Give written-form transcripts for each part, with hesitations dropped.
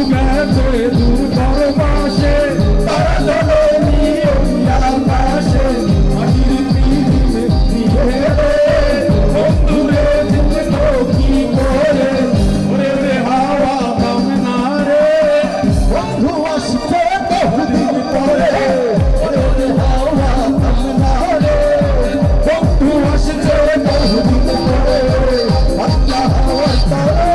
গেছে দূর পরবাসে, তারা জননী ওই আকাশে মাটির পৃথিবী নিয়ে রে। বন্ধুরে চিনলো কি করে, ওরে রে হাওয়া থামে না রে। বন্ধু আসছে বহুদিন পরে, ওরে রে হাওয়া থামে না রে। বন্ধু আসছে বহুদিন পরে, আল্লাহ হাওয়া তারে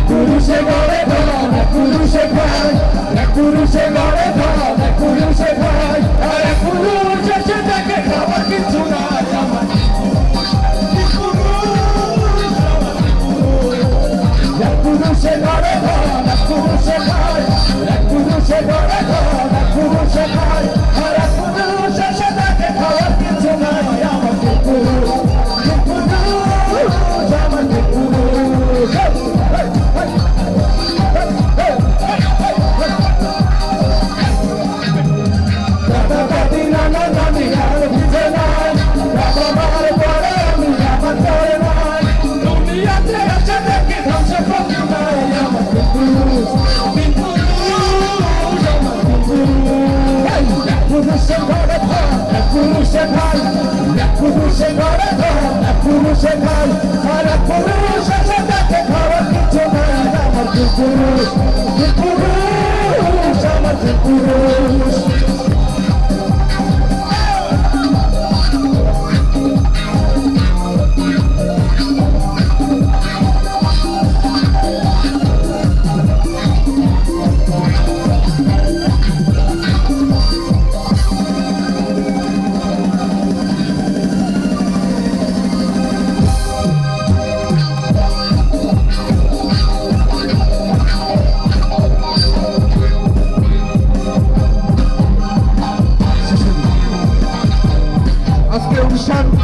পুরুষে গড়ে ধন, পুরুষে খায়, পুরুষে গড়ে ধন, পুরুষে খায়, আর পুরুষ এসে দেখে খাবার কিছু নাই আমার। পুরুষে গড়ে ধন,